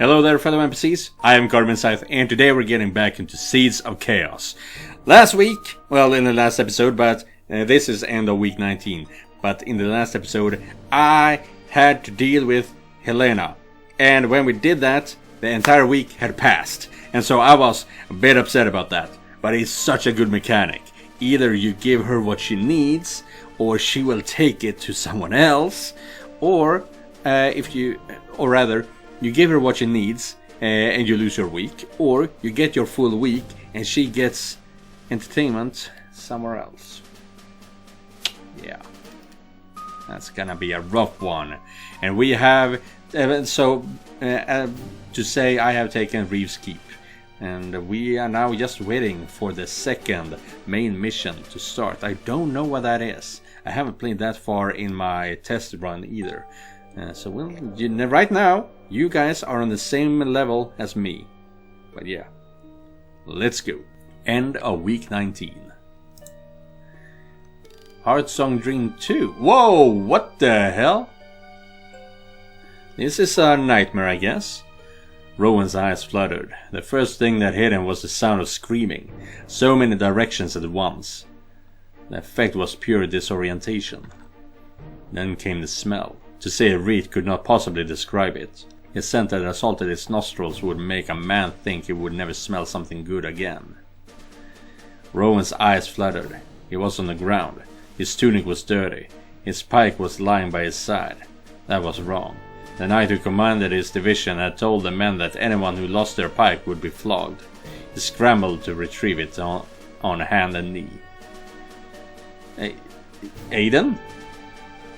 Hello there, fellow NPCs. I am Scythe, and today we're getting back into Seeds of Chaos. Last week, well, in the last episode, but this is end of week 19. But in the last episode, I had to deal with Helena. And when we did that, the entire week had passed. And so I was a bit upset about that. But it's such a good mechanic. Either you give her what she needs, or she will take it to someone else, or you give her what she needs and you lose your week, or you get your full week and she gets entertainment somewhere else. Yeah, that's gonna be a rough one. And we have, to say I have taken Reeves Keep. And we are now just waiting for the second main mission to start. I don't know what that is. I haven't played that far in my test run either. Right now, you guys are on the same level as me. But yeah, let's go. End of week 19. Heartsong Dream 2. Whoa, what the hell? This is a nightmare, I guess. Rowan's eyes fluttered. The first thing that hit him was the sound of screaming. So many directions at once. The effect was pure disorientation. Then came the smell. To say Reed could not possibly describe it. A scent that assaulted his nostrils would make a man think he would never smell something good again. Rowan's eyes fluttered. He was on the ground. His tunic was dirty. His pike was lying by his side. That was wrong. The knight who commanded his division had told the men that anyone who lost their pike would be flogged. He scrambled to retrieve it on hand and knee. Aiden?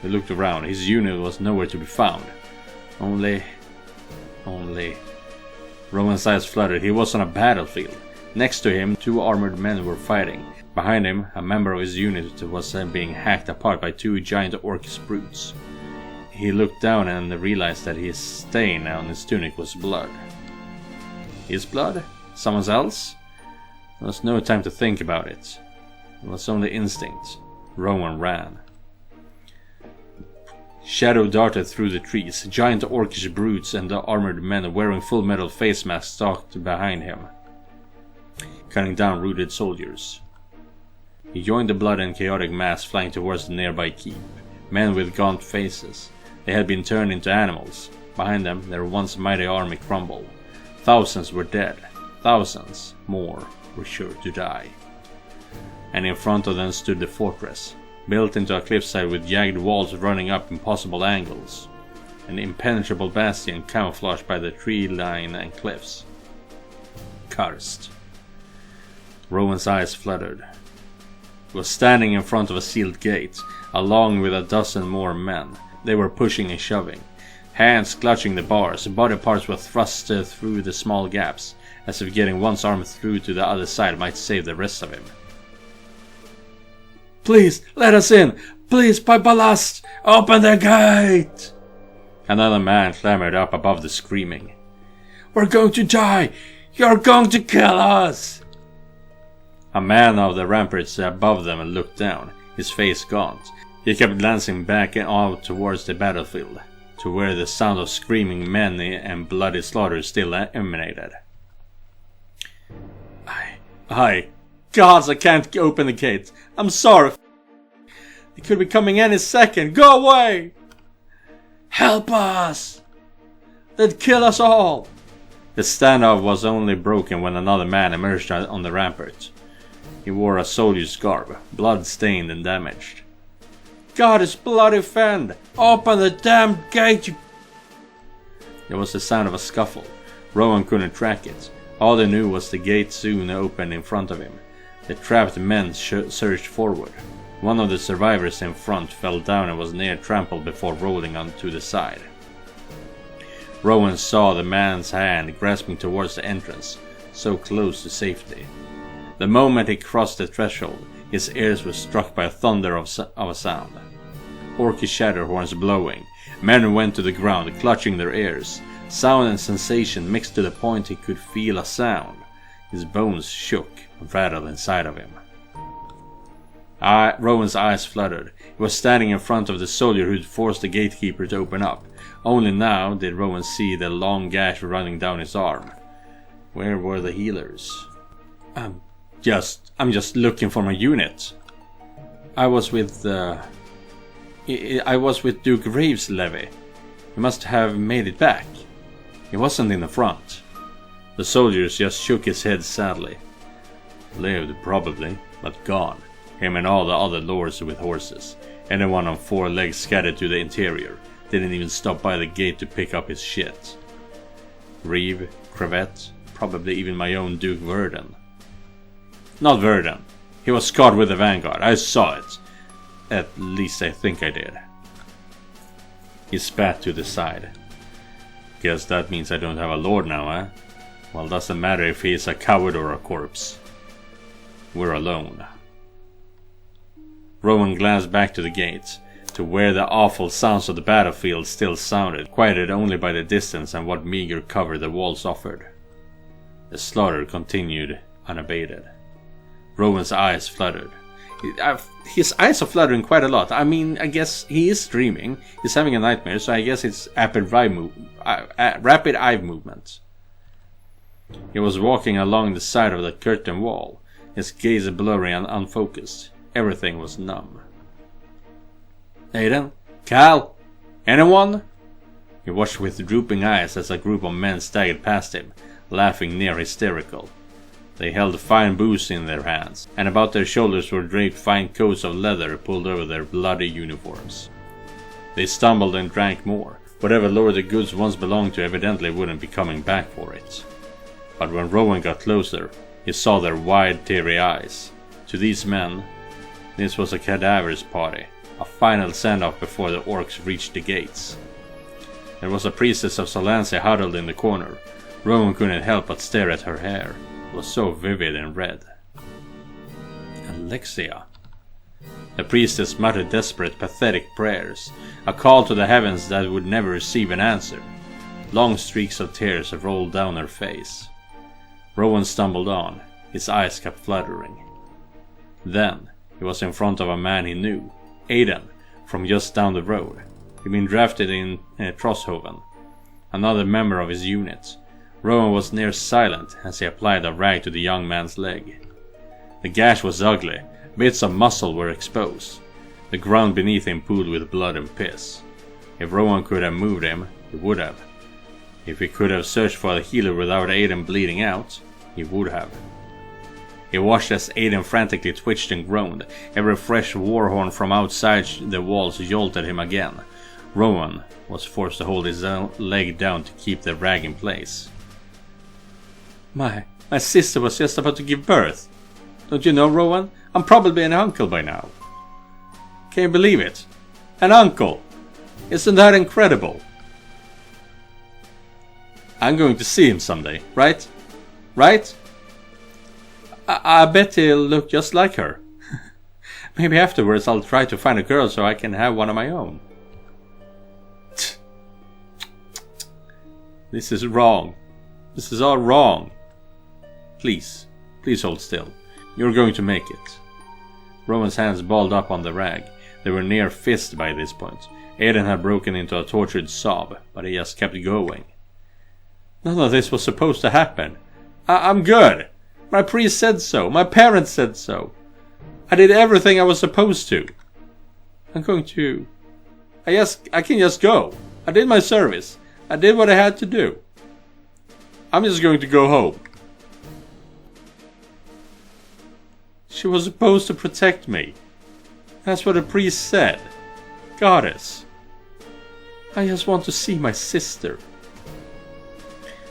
He looked around. His unit was nowhere to be found. Only... Rowan's eyes fluttered. He was on a battlefield. Next to him, two armored men were fighting. Behind him, a member of his unit was being hacked apart by two giant orcish brutes. He looked down and realized that his stain on his tunic was blood. His blood? Someone else? There was no time to think about it. It was only instinct. Rowan ran. Shadow darted through the trees. Giant orcish brutes and the armored men wearing full metal face masks stalked behind him, cutting down rooted soldiers. He joined the blood and chaotic mass flying towards the nearby keep. Men with gaunt faces. They had been turned into animals. Behind them, their once mighty army crumbled. Thousands were dead. Thousands more were sure to die. And in front of them stood the fortress, built into a cliffside with jagged walls running up impossible angles. An impenetrable bastion camouflaged by the tree line and cliffs. Cursed. Rowan's eyes fluttered. He was standing in front of a sealed gate, along with a dozen more men. They were pushing and shoving, hands clutching the bars. Body parts were thrust through the small gaps, as if getting one's arm through to the other side might save the rest of him. "Please, let us in! Please, by ballast! Open the gate!" Another man clambered up above the screaming. "We're going to die! You're going to kill us!" A man of the ramparts above them looked down, his face gaunt. He kept glancing back out towards the battlefield, to where the sound of screaming men and bloody slaughter still emanated. Gods, I can't open the gate. I'm sorry. They could be coming any second. Go away! Help us! They'd kill us all! The standoff was only broken when another man emerged on the rampart. He wore a soldier's garb, blood-stained and damaged. "God is bloody fend! Open the damn gate, you..." There was the sound of a scuffle. Rowan couldn't track it. All he knew was the gate soon opened in front of him. The trapped men surged forward. One of the survivors in front fell down and was near trampled before rolling onto the side. Rowan saw the man's hand grasping towards the entrance, so close to safety. The moment he crossed the threshold, his ears were struck by a thunder of a sound. Orcish shatter horns blowing. Men went to the ground, clutching their ears. Sound and sensation mixed to the point he could feel a sound. His bones shook and rattled inside of him. Rowan's eyes fluttered. He was standing in front of the soldier who'd forced the gatekeeper to open up. Only now did Rowan see the long gash running down his arm. Where were the healers? I'm just looking for my unit. I was with Duke Graves' levy. He must have made it back. He wasn't in the front. The soldiers just shook his head sadly. Lived, probably, but gone. Him and all the other lords with horses. Anyone on 4 legs scattered to the interior. Didn't even stop by the gate to pick up his shit. Reeve, Cravette, probably even my own Duke Verdun. Not Verdun. He was scarred with the Vanguard. I saw it. At least I think I did. He spat to the side. Guess that means I don't have a lord now, eh? Well, doesn't matter if he is a coward or a corpse. We're alone. Rowan glanced back to the gate, to where the awful sounds of the battlefield still sounded, quieted only by the distance and what meager cover the walls offered. The slaughter continued unabated. Rowan's eyes fluttered. His eyes are fluttering quite a lot. I mean, I guess he is dreaming. He's having a nightmare, so I guess it's rapid eye movement. He was walking along the side of the curtain wall, his gaze blurry and unfocused. Everything was numb. Aiden? Cal? Anyone? He watched with drooping eyes as a group of men staggered past him, laughing near hysterical. They held fine booze in their hands, and about their shoulders were draped fine coats of leather pulled over their bloody uniforms. They stumbled and drank more. Whatever lord the goods once belonged to evidently wouldn't be coming back for it. But when Rowan got closer, he saw their wide, teary eyes. To these men, this was a cadaver's party, a final send-off before the orcs reached the gates. There was a priestess of Solansi huddled in the corner. Rowan couldn't help but stare at her hair. It was so vivid and red. Alexia. The priestess muttered desperate, pathetic prayers, a call to the heavens that would never receive an answer. Long streaks of tears rolled down her face. Rowan stumbled on, his eyes kept fluttering. Then, he was in front of a man he knew, Aiden, from just down the road. He'd been drafted in Trosshoven, another member of his unit. Rowan was near silent as he applied a rag to the young man's leg. The gash was ugly, bits of muscle were exposed. The ground beneath him pooled with blood and piss. If Rowan could have moved him, he would have. If he could have searched for a healer without Aiden bleeding out, he would have. He watched as Aiden frantically twitched and groaned. Every fresh war horn from outside the walls jolted him again. Rowan was forced to hold his leg down to keep the rag in place. My sister was just about to give birth. Don't you know, Rowan? I'm probably an uncle by now. Can you believe it? An uncle! Isn't that incredible? I'm going to see him someday, right? Right? I bet he'll look just like her. Maybe afterwards I'll try to find a girl so I can have one of my own. This is wrong. This is all wrong. Please hold still. You're going to make it. Rowan's hands balled up on the rag. They were near fist by this point. Aiden had broken into a tortured sob, but he just kept going. None of this was supposed to happen. I'm good. My priest said so. My parents said so. I did everything I was supposed to. I'm going to... I can just go. I did my service. I did what I had to do. I'm just going to go home. She was supposed to protect me. That's what the priest said. Goddess. I just want to see my sister.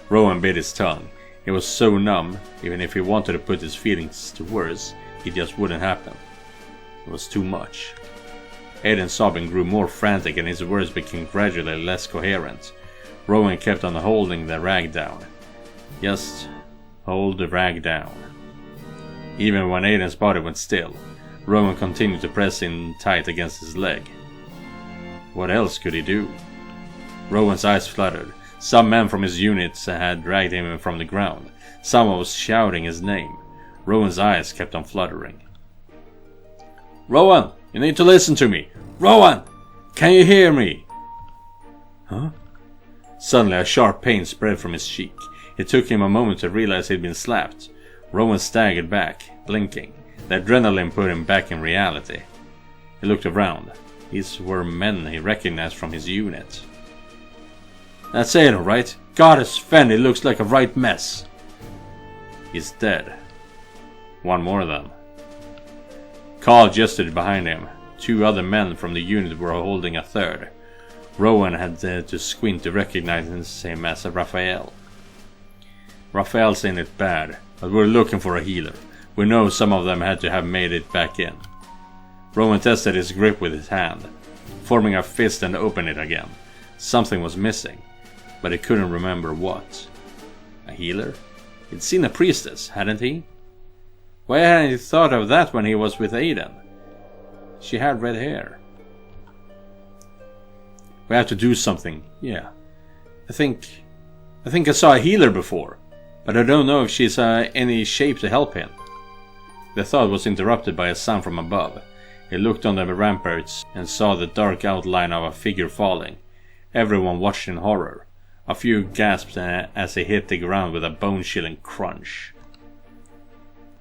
Rowan bit his tongue. He was so numb, even if he wanted to put his feelings to words, it just wouldn't happen. It was too much. Aiden's sobbing grew more frantic and his words became gradually less coherent. Rowan kept on holding the rag down. Just hold the rag down. Even when Aiden's body went still, Rowan continued to press in tight against his leg. What else could he do? Rowan's eyes fluttered. Some men from his units had dragged him from the ground. Someone was shouting his name. Rowan's eyes kept on fluttering. Rowan, you need to listen to me. Rowan, can you hear me? Huh? Suddenly a sharp pain spread from his cheek. It took him a moment to realize he'd been slapped. Rowan staggered back, blinking. The adrenaline put him back in reality. He looked around. These were men he recognized from his unit. That's it, alright. Goddess Fen, it looks like a right mess. He's dead. One more of them. Carl gestured behind him. 2 other men from the unit were holding a third. Rowan had to squint to recognize him as Raphael. Raphael's in it bad, but we're looking for a healer. We know some of them had to have made it back in. Rowan tested his grip with his hand, forming a fist and opened it again. Something was missing, but he couldn't remember what. A healer? He'd seen a priestess, hadn't he? Why hadn't he thought of that when he was with Aiden? She had red hair. We have to do something, yeah. I think I saw a healer before, but I don't know if she's any shape to help him. The thought was interrupted by a sound from above. He looked on the ramparts and saw the dark outline of a figure falling. Everyone watched in horror. A few gasped as he hit the ground with a bone-chilling crunch.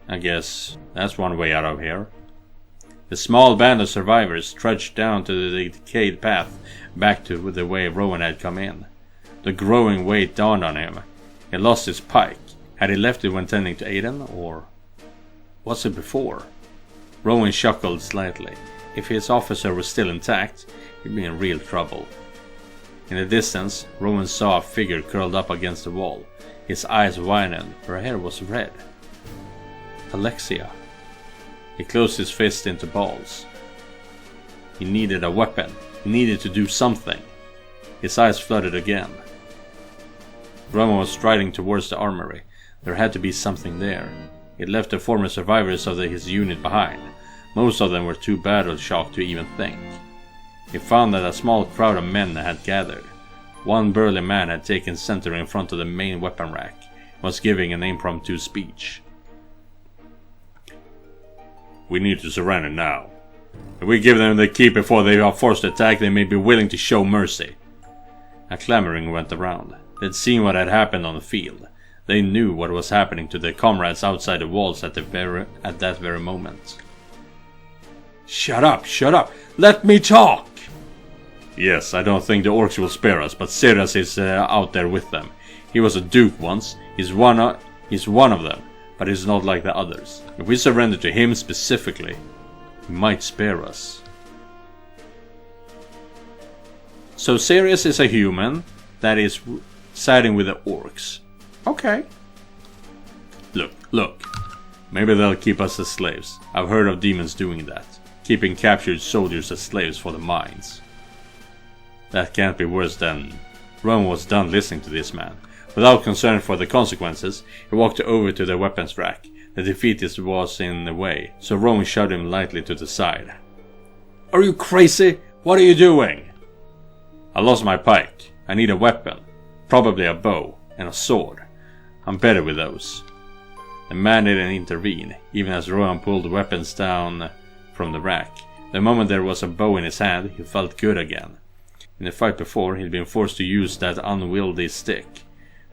I guess that's one way out of here. The small band of survivors trudged down to the decayed path back to the way Rowan had come in. The growing weight dawned on him. He lost his pike. Had he left it when tending to Aiden, or was it before? Rowan chuckled slightly. If his officer was still intact, he'd be in real trouble. In the distance, Rowan saw a figure curled up against the wall. His eyes widened. Her hair was red. Alexia. He closed his fist into balls. He needed a weapon. He needed to do something. His eyes flooded again. Rowan was striding towards the armory. There had to be something there. He had left the former survivors of his unit behind. Most of them were too battle-shocked to even think. He found that a small crowd of men had gathered. One burly man had taken center in front of the main weapon rack and was giving an impromptu speech. We need to surrender now. If we give them the key before they are forced to attack, they may be willing to show mercy. A clamoring went around. They'd seen what had happened on the field. They knew what was happening to their comrades outside the walls at that very moment. Shut up! Shut up! Let me talk! Yes, I don't think the orcs will spare us, but Scythe is out there with them. He was a duke once. He's one of them, but he's not like the others. If we surrender to him specifically, he might spare us. So Sirius is a human that is siding with the orcs. Okay. Look. Maybe they'll keep us as slaves. I've heard of demons doing that. Keeping captured soldiers as slaves for the mines. That can't be worse than... Rowan was done listening to this man. Without concern for the consequences, he walked over to the weapons rack. The defeatist was in the way, so Rowan shoved him lightly to the side. Are you crazy? What are you doing? I lost my pike. I need a weapon. Probably a bow and a sword. I'm better with those. The man didn't intervene, even as Rowan pulled the weapons down from the rack. The moment there was a bow in his hand, he felt good again. In the fight before, he'd been forced to use that unwieldy stick.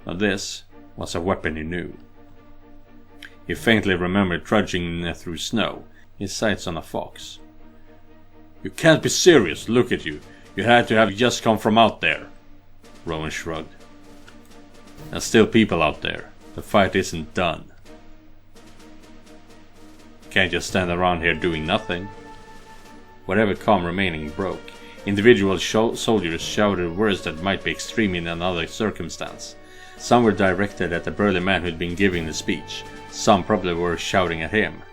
But this was a weapon he knew. He faintly remembered trudging through snow, his sights on a fox. You can't be serious, look at you. You had to have just come from out there. Rowan shrugged. There's still people out there. The fight isn't done. Can't just stand around here doing nothing. Whatever calm remaining broke. Individual soldiers shouted words that might be extreme in another circumstance. Some were directed at the burly man who'd been giving the speech. Some probably were shouting at him.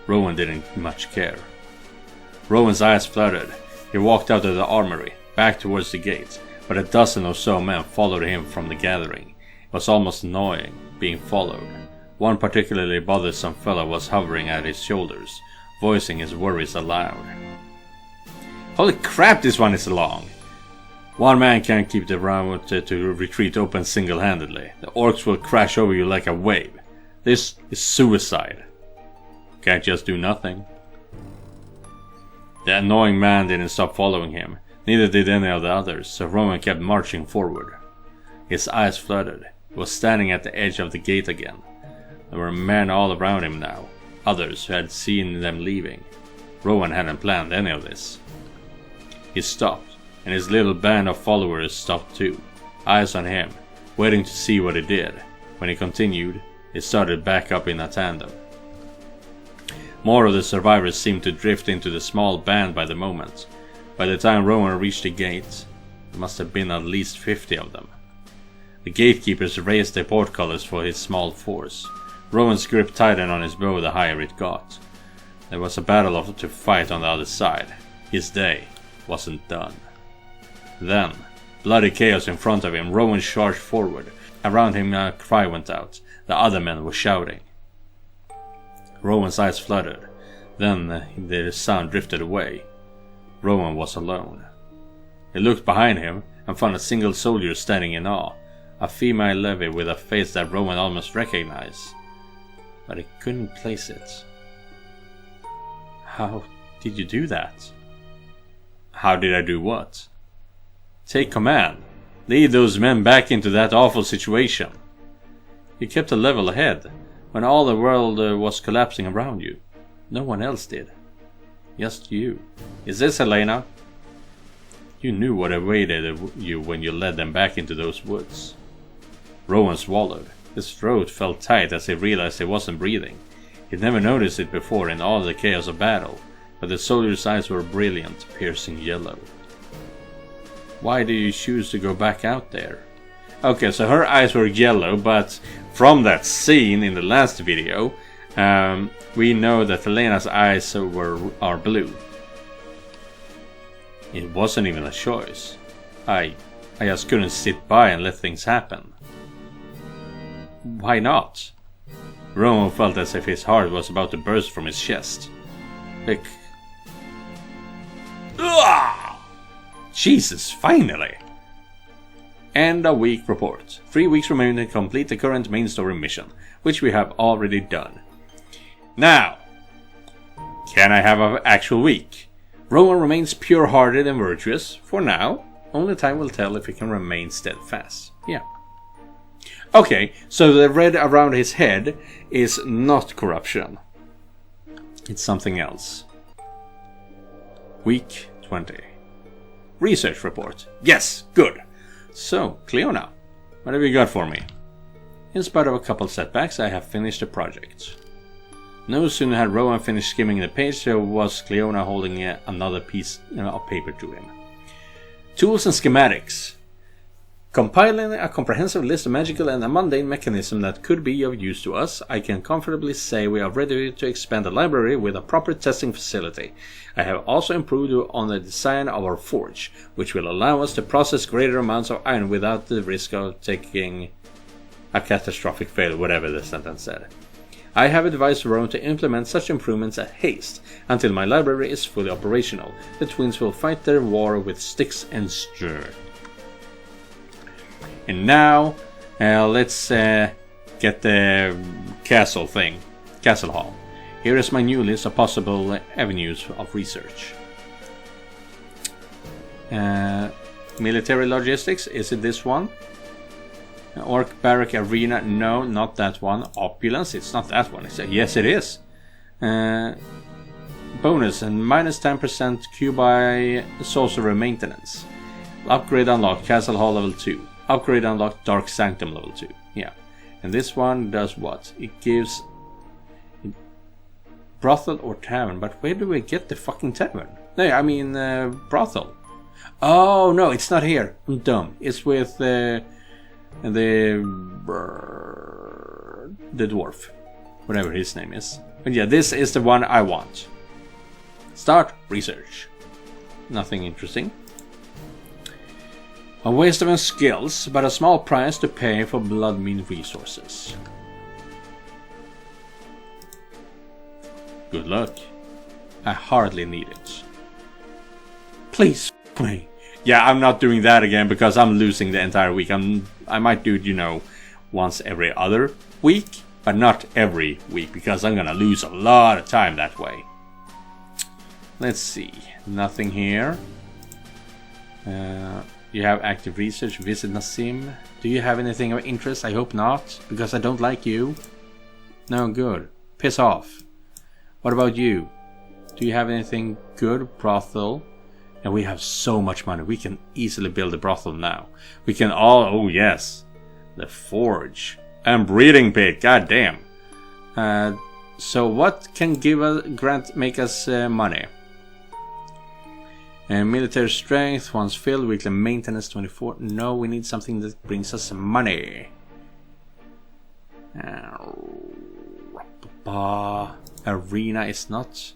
Rowan didn't much care. Rowan's eyes fluttered. He walked out of the armory, back towards the gate, but a dozen or so men followed him from the gathering. It was almost annoying, being followed. One particularly bothersome fellow was hovering at his shoulders, voicing his worries aloud. Holy crap, this one is long! One man can't keep the round to retreat open single-handedly. The orcs will crash over you like a wave. This is suicide. Can't just do nothing. The annoying man didn't stop following him. Neither did any of the others, so Rowan kept marching forward. His eyes fluttered. He was standing at the edge of the gate again. There were men all around him now, others who had seen them leaving. Rowan hadn't planned any of this. He stopped, and his little band of followers stopped too, eyes on him, waiting to see what he did. When he continued, they started back up in a tandem. More of the survivors seemed to drift into the small band by the moment. By the time Rowan reached the gate, there must have been at least 50 of them. The gatekeepers raised their portcullis for his small force. Rowan's grip tightened on his bow the higher it got. There was a battle to fight on the other side. His day wasn't done. Then, bloody chaos in front of him, Rowan charged forward. Around him a cry went out. The other men were shouting. Rowan's eyes fluttered. Then the sound drifted away. Rowan was alone. He looked behind him and found a single soldier standing in awe. A female levy with a face that Rowan almost recognized. But he couldn't place it. How did you do that? How did I do what? Take command. Lead those men back into that awful situation. You kept a level ahead when all the world was collapsing around you. No one else did. Just you. Is this Helena? You knew what awaited you when you led them back into those woods. Rowan swallowed. His throat felt tight as he realized he wasn't breathing. He'd never noticed it before in all the chaos of battle, but the soldier's eyes were brilliant, piercing yellow. Why do you choose to go back out there? Okay, so her eyes were yellow, but from that scene in the last video, we know that Helena's eyes are blue. It wasn't even a choice. I just couldn't sit by and let things happen. Why not? Rowan felt as if his heart was about to burst from his chest. Jesus, finally! End of week report. 3 weeks remain to complete the current main story mission, which we have already done. Now, can I have an actual week? Rowan remains pure-hearted and virtuous, for now. Only time will tell if he can remain steadfast. Yeah. Okay, so the red around his head is not corruption. It's something else. Week 20. Research report. Yes, good. So, Cleona, what have you got for me? In spite of a couple setbacks, I have finished the project. No sooner had Rowan finished skimming the page, there was Cleona holding another piece of paper to him. Tools and schematics. Compiling a comprehensive list of magical and mundane mechanisms that could be of use to us, I can comfortably say we are ready to expand the library with a proper testing facility. I have also improved on the design of our forge, which will allow us to process greater amounts of iron without the risk of taking a catastrophic failure, whatever the sentence said. I have advised Rowan to implement such improvements at haste. Until my library is fully operational, the twins will fight their war with sticks and stone. And now, let's get the castle hall. Here is my new list of possible avenues of research. Military logistics, is it this one? Orc Barrack Arena, no, not that one. Opulence, it's not that one. Yes, it is. Bonus and minus 10% Cubi Sorcerer Maintenance. Upgrade unlocked, Castle Hall level 2. Upgrade unlocked, Dark Sanctum level 2. Yeah. And this one does what? It gives brothel or tavern. But where do we get the fucking tavern? No, I mean brothel. Oh, no, it's not here. I'm dumb. It's with the dwarf. Whatever his name is. But yeah, this is the one I want. Start research. Nothing interesting. A waste of skills, but a small price to pay for blood mean resources. Good luck. I hardly need it. Please, me. Yeah, I'm not doing that again because I'm losing the entire week. I might do it, once every other week, but not every week because I'm gonna lose a lot of time that way. Let's see. Nothing here. You have active research. Visit Nassim. Do you have anything of interest? I hope not, because I don't like you. No, good. Piss off. What about you? Do you have anything good? Brothel. And we have so much money. We can easily build a brothel now. We can all... Oh, yes. The forge. And breeding pig. God damn. So what can make us money? Military strength, once filled, weekly maintenance 24. No, we need something that brings us money. Arena is not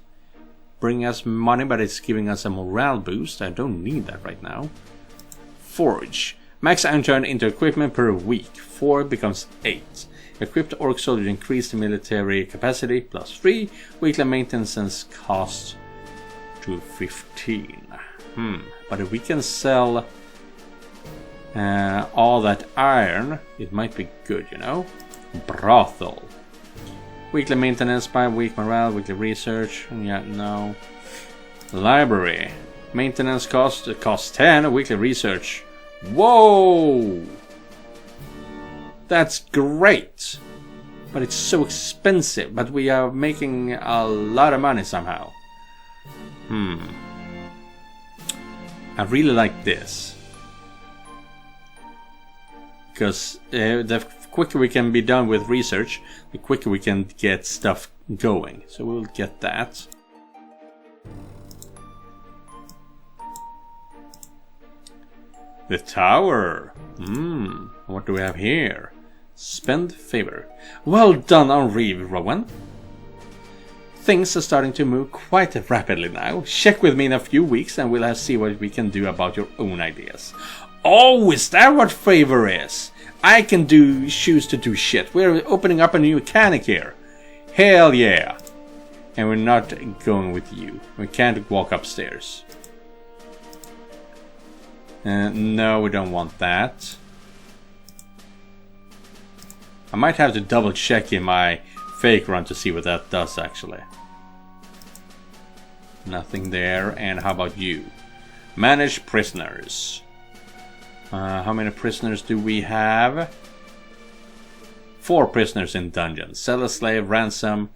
bringing us money, but it's giving us a morale boost. I don't need that right now. Forge. Max iron turn into equipment per week. 4 becomes 8. Equipped orc soldier increase the military capacity +3. Weekly maintenance cost to 15. But if we can sell all that iron, it might be good, you know. Brothel. Weekly maintenance, by week morale, weekly research. Yeah, no. Library. Maintenance cost 10. Weekly research. Whoa! That's great. But it's so expensive. But we are making a lot of money somehow. I really like this. Because the quicker we can be done with research, the quicker we can get stuff going. So we'll get that. The tower. What do we have here? Spend favor. Well done, Henri Rowan. Things are starting to move quite rapidly now. Check with me in a few weeks and we'll see what we can do about your own ideas. Oh, is that what favor is? I can choose to do shit. We're opening up a new mechanic here. Hell yeah. And we're not going with you. We can't walk upstairs. No, we don't want that. I might have to double check in my fake run to see what that does actually. Nothing there. And how about you? Manage prisoners. How many prisoners do we have? 4 prisoners in dungeon. Sell a slave, ransom,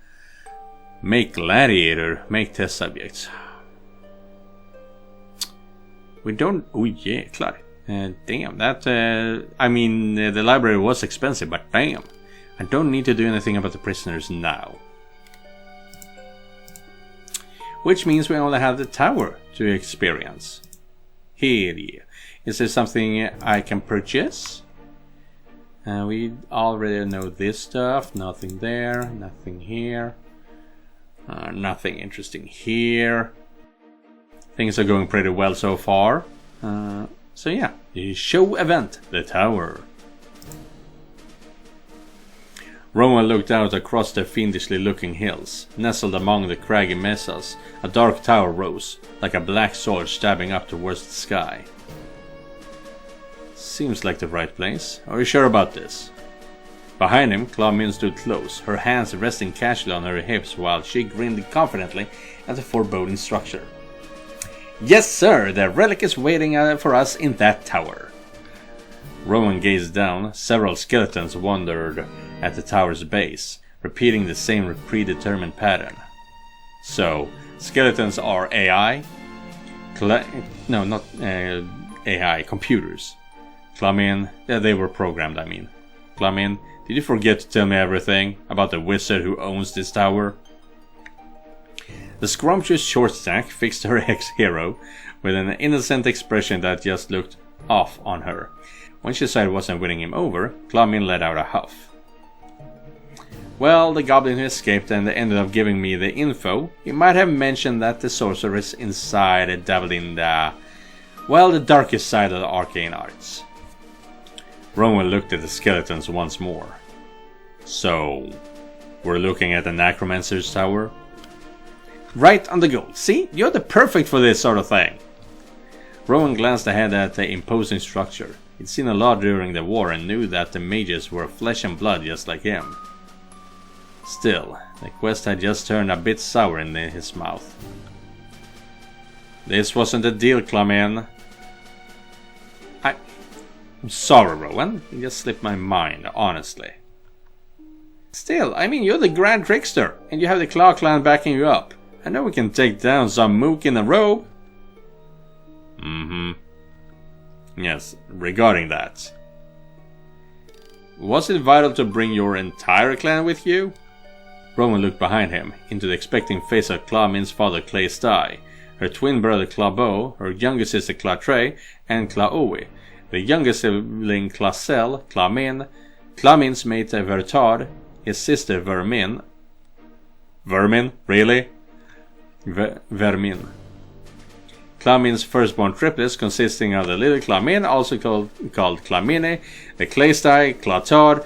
make gladiator, make test subjects. We don't... Oh yeah, claro. Damn, that... I mean, the library was expensive, but damn. I don't need to do anything about the prisoners now. Which means we only have the tower to experience. Here, yeah. Is there something I can purchase? We already know this stuff. Nothing there. Nothing here. Nothing interesting here. Things are going pretty well so far. So yeah, the show event, the tower. Rowan looked out across the fiendishly looking hills. Nestled among the craggy mesas, a dark tower rose, like a black sword stabbing up towards the sky. Seems like the right place. Are you sure about this? Behind him, Clawmin stood close, her hands resting casually on her hips while she grinned confidently at the foreboding structure. Yes, sir, the relic is waiting for us in that tower. Rowan gazed down. Several skeletons wandered at the tower's base, repeating the same predetermined pattern. So, skeletons are AI? No, not AI, computers. Clawmin, they were programmed, I mean. Clawmin, did you forget to tell me everything about the wizard who owns this tower? The scrumptious short stack fixed her ex-hero with an innocent expression that just looked off on her. When she said it wasn't winning him over, Clawmin let out a huff. Well, the goblin who escaped and ended up giving me the info, he might have mentioned that the sorceress inside dabbled in the darkest side of the arcane arts. Rowan looked at the skeletons once more. So, we're looking at the necromancer's tower? Right on the goal. See, you're the perfect for this sort of thing. Rowan glanced ahead at the imposing structure. He'd seen a lot during the war and knew that the mages were flesh and blood just like him. Still, the quest had just turned a bit sour in his mouth. This wasn't a deal, Clawmin. I'm sorry, Rowan. It just slipped my mind, honestly. Still, I mean, you're the Grand Trickster, and you have the Claw Clan backing you up. I know we can take down some mook in a robe. Yes, regarding that. Was it vital to bring your entire clan with you? Rowan looked behind him, into the expecting face of Clawmin's father Scythe, her twin brother Clawbo, her younger sister Clawtrey, and Clawowie, the youngest sibling Clawsel, Clawmin, Clawmin's mate Vertard, his sister Vermin. Vermin? Really? Vermin. Clawmin's firstborn triplets consisting of the little Clawmin, also called Clawmini, the Scythe, Clawtard,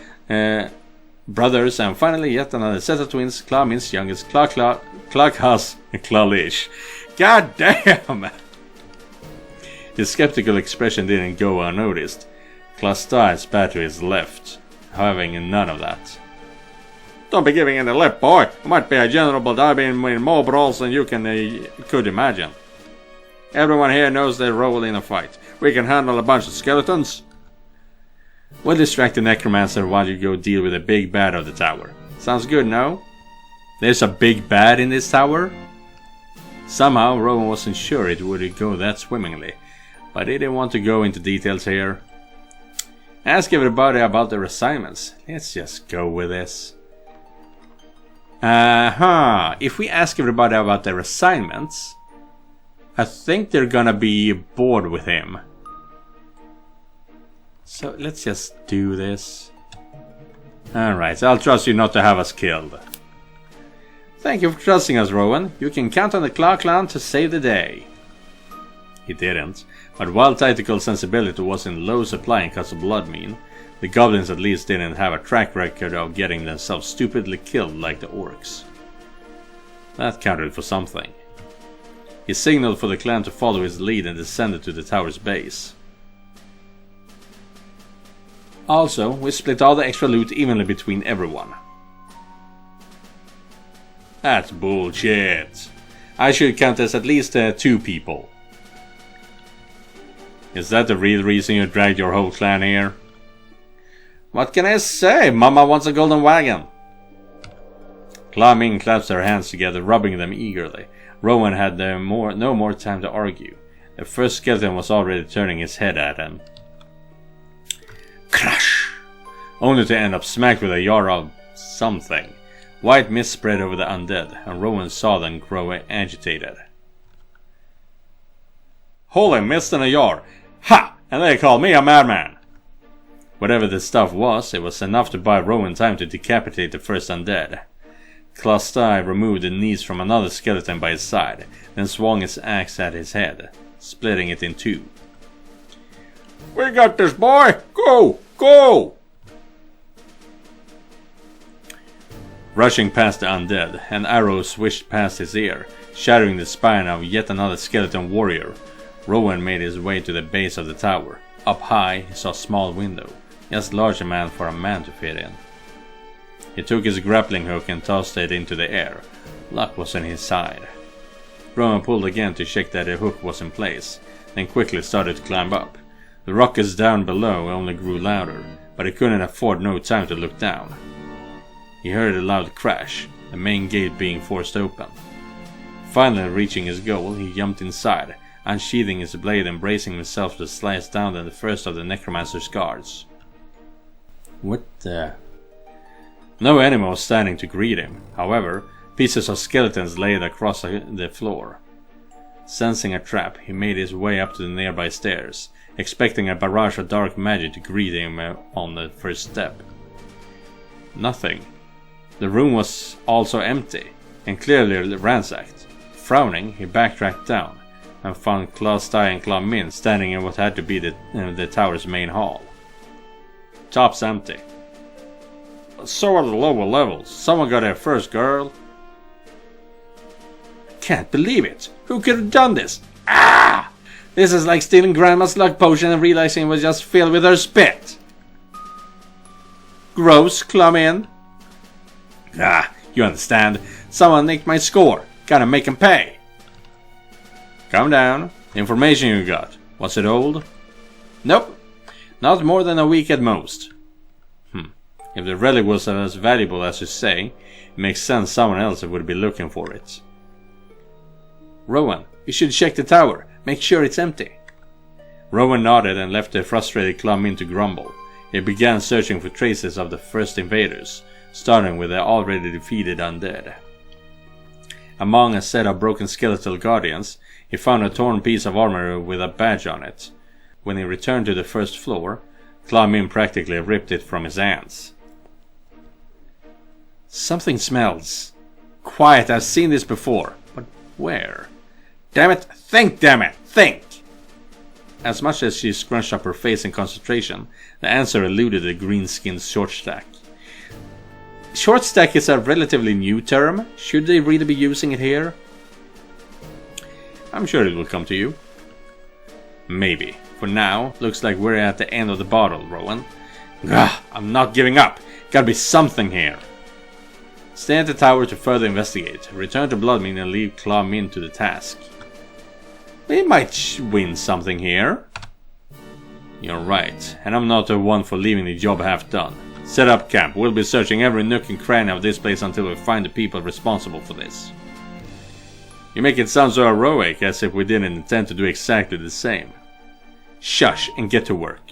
brothers, and finally yet another set of twins, Clawmin's youngest Clawcas and Clawlish. God damn! His skeptical expression didn't go unnoticed. Scythe spat to his left, having none of that. Don't be giving in the lip, boy. I might be a general, but I've been in more brawls than you could imagine. Everyone here knows their role in a fight. We can handle a bunch of skeletons. We'll distract the necromancer while you go deal with the big bad of the tower. Sounds good, no? There's a big bad in this tower? Somehow Rowan wasn't sure it would go that swimmingly, but he didn't want to go into details here. Ask everybody about their assignments. Let's just go with this. If we ask everybody about their assignments, I think they're gonna be bored with him. So let's just do this. Alright, I'll trust you not to have us killed. Thank you for trusting us, Rowan. You can count on the Claw Clan to save the day. He didn't, but while tactical sensibility was in low supply in Castle Bloodmean, the goblins at least didn't have a track record of getting themselves stupidly killed like the orcs. That counted for something. He signaled for the clan to follow his lead and descended to the tower's base. Also, we split all the extra loot evenly between everyone. That's bullshit. I should count as at least 2 people. Is that the real reason you dragged your whole clan here? What can I say? Mama wants a golden wagon. Clawmin clasped her hands together, rubbing them eagerly. Rowan had no more time to argue. The first skeleton was already turning his head at him. Crash! Only to end up smacked with a jar of something. White mist spread over the undead, and Rowan saw them grow agitated. Holy mist in a jar! Ha! And they call me a madman! Whatever the stuff was, it was enough to buy Rowan time to decapitate the first undead. Scythe removed the knees from another skeleton by his side, then swung his axe at his head, splitting it in 2. We got this, boy! Go! Go! Rushing past the undead, an arrow swished past his ear, shattering the spine of yet another skeleton warrior. Rowan made his way to the base of the tower. Up high, he saw a small window, just large enough for a man to fit in. He took his grappling hook and tossed it into the air. Luck was on his side. Rowan pulled again to check that the hook was in place, then quickly started to climb up. The ruckus down below only grew louder, but he couldn't afford no time to look down. He heard a loud crash, the main gate being forced open. Finally reaching his goal, he jumped inside, unsheathing his blade and bracing himself to slice down the first of the necromancer's guards. What the... No enemy was standing to greet him. However, pieces of skeletons lay across the floor. Sensing a trap, he made his way up to the nearby stairs, expecting a barrage of dark magic to greet him on the first step. Nothing. The room was also empty, and clearly ransacked. Frowning, he backtracked down, and found Scythe and Clawmin standing in what had to be the tower's main hall. Top's empty. So are the lower levels. Someone got there first, girl. Can't believe it. Who could have done this? Ah! This is like stealing Grandma's luck potion and realizing it was just filled with her spit. Gross, Clawmin. Ah, you understand. Someone nicked my score. Gotta make him pay. Calm down. The information you got. Was it old? Nope. Not more than a week at most. If the relic was as valuable as you say, it makes sense someone else would be looking for it. Rowan, you should check the tower. Make sure it's empty. Rowan nodded and left the frustrated Clawmin to grumble. He began searching for traces of the first invaders, starting with the already defeated undead. Among a set of broken skeletal guardians, he found a torn piece of armor with a badge on it. When he returned to the first floor, Clawmin practically ripped it from his hands. Something smells. Quiet, I've seen this before. But where? Damn it, think, damn it, think! As much as she scrunched up her face in concentration, the answer eluded the green-skinned short stack. Short stack is a relatively new term. Should they really be using it here? I'm sure it will come to you. Maybe. For now, looks like we're at the end of the bottle, Rowan. Gah, I'm not giving up. Gotta be something here. Stay at the tower to further investigate. Return to Bloodmean and leave Clawmin to the task. We might win something here. You're right, and I'm not the one for leaving the job half done. Set up camp. We'll be searching every nook and cranny of this place until we find the people responsible for this. You make it sound so heroic, as if we didn't intend to do exactly the same. Shush and get to work.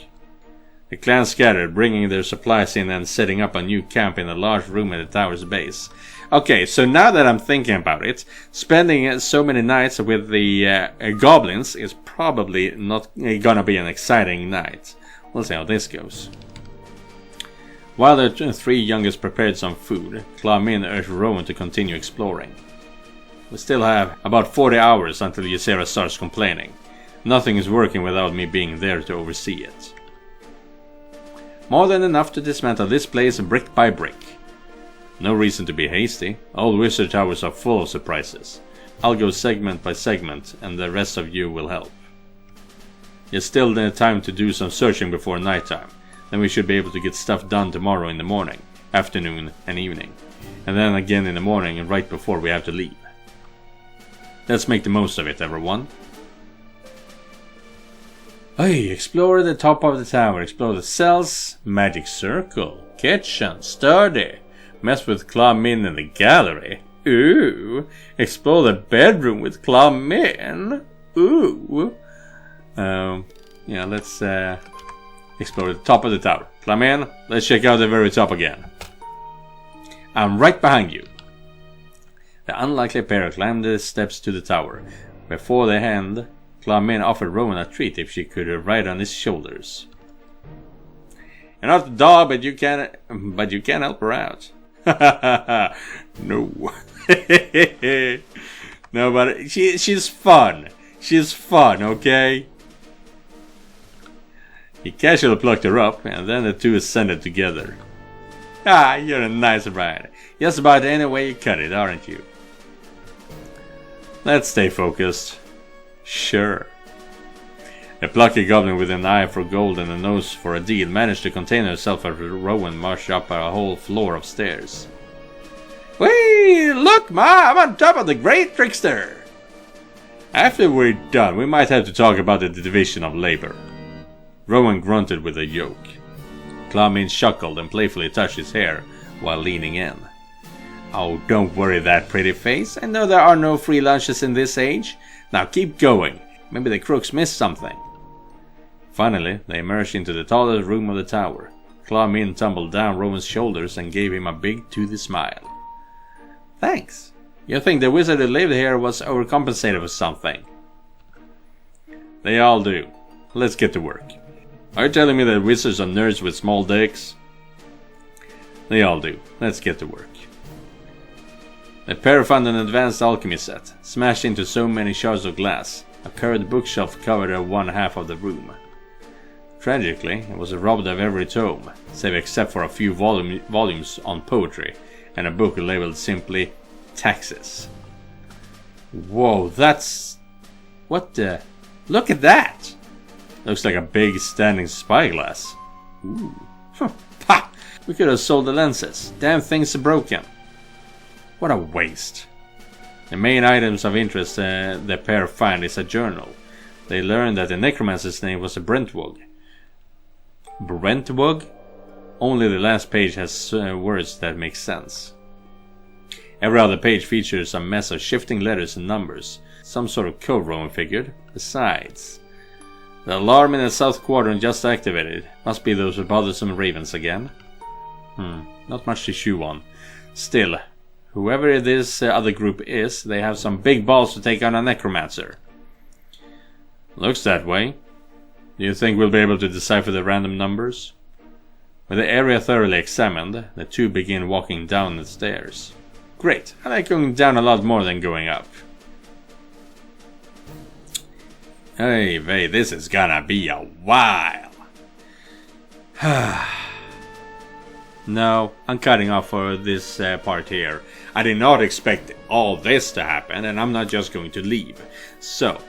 The clan scattered, bringing their supplies in and setting up a new camp in a large room at the tower's base. Okay, so now that I'm thinking about it, spending so many nights with the goblins is probably not gonna be an exciting night. We'll see how this goes. While the three youngest prepared some food, Clawmin urged Rowan to continue exploring. We still have about 40 hours until Ysera starts complaining. Nothing is working without me being there to oversee it. More than enough to dismantle this place brick by brick. No reason to be hasty. Old wizard towers are full of surprises. I'll go segment by segment and the rest of you will help. There's still time to do some searching before nighttime. Then we should be able to get stuff done tomorrow in the morning, afternoon and evening. And then again in the morning and right before we have to leave. Let's make the most of it, everyone. Hey, explore the top of the tower, explore the cells, magic circle, kitchen, study, mess with Clawmin in the gallery, ooh, explore the bedroom with Clawmin, ooh. Yeah, let's explore the top of the tower. Clawmin, let's check out the very top again. I'm right behind you. The unlikely pair climbed the steps to the tower. Before they end, Clawmin offered Rowan a treat if she could ride on his shoulders. You're not the dog, but you can help her out. No. No, but she's fun. She's fun, okay? He casually plucked her up, and then the two ascended together. Ah, you're a nice ride. Just about any way you cut it, aren't you? Let's stay focused. Sure. A plucky goblin with an eye for gold and a nose for a deal managed to contain herself as Rowan marched up a whole floor of stairs. Whee! Look, Ma! I'm on top of the great Trickster! After we're done, we might have to talk about the division of labor. Rowan grunted with a yoke. Clawmin chuckled and playfully touched his hair while leaning in. Oh, don't worry that pretty face. I know there are no free lunches in this age. Now keep going. Maybe the crooks missed something. Finally, they emerged into the tallest room of the tower. Clawmin tumbled down Rowan's shoulders and gave him a big toothy smile. Thanks. You think the wizard who lived here was overcompensated for something? They all do. Let's get to work. Are you telling me that wizards are nerds with small dicks? They all do. Let's get to work. The pair found an advanced alchemy set, smashed into so many shards of glass. A curved bookshelf covered one half of the room. Tragically, it was robbed of every tome, save except for a few volumes on poetry, and a book labeled simply Taxes. Whoa, that's... What the... Look at that! Looks like a big standing spyglass. Ooh. Ha! We could have sold the lenses. Damn things are broken. What a waste. The main items of interest the pair find is a journal. They learn that the necromancer's name was Brentwog. Brentwug? Only the last page has words that make sense. Every other page features a mess of shifting letters and numbers. Some sort of code, Roman figured. Besides, the alarm in the south quadrant just activated. Must be those bothersome ravens again. Not much to chew on. Still, whoever this other group is, they have some big balls to take on a necromancer. Looks that way. Do you think we'll be able to decipher the random numbers? With the area thoroughly examined, the two begin walking down the stairs. Great, I like going down a lot more than going up. Hey, this is gonna be a while. No, I'm cutting off for this part here. I did not expect all this to happen, and I'm not just going to leave. So,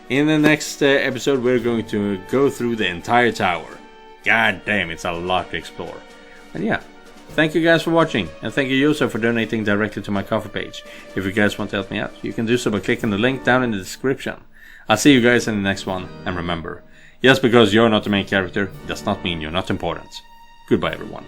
in the next episode, we're going to go through the entire tower. God damn, it's a lot to explore. And yeah, thank you guys for watching, and thank you Joseph for donating directly to my Ko-fi page. If you guys want to help me out, you can do so by clicking the link down in the description. I'll see you guys in the next one, and remember, just because you're not the main character does not mean you're not important. Goodbye everyone.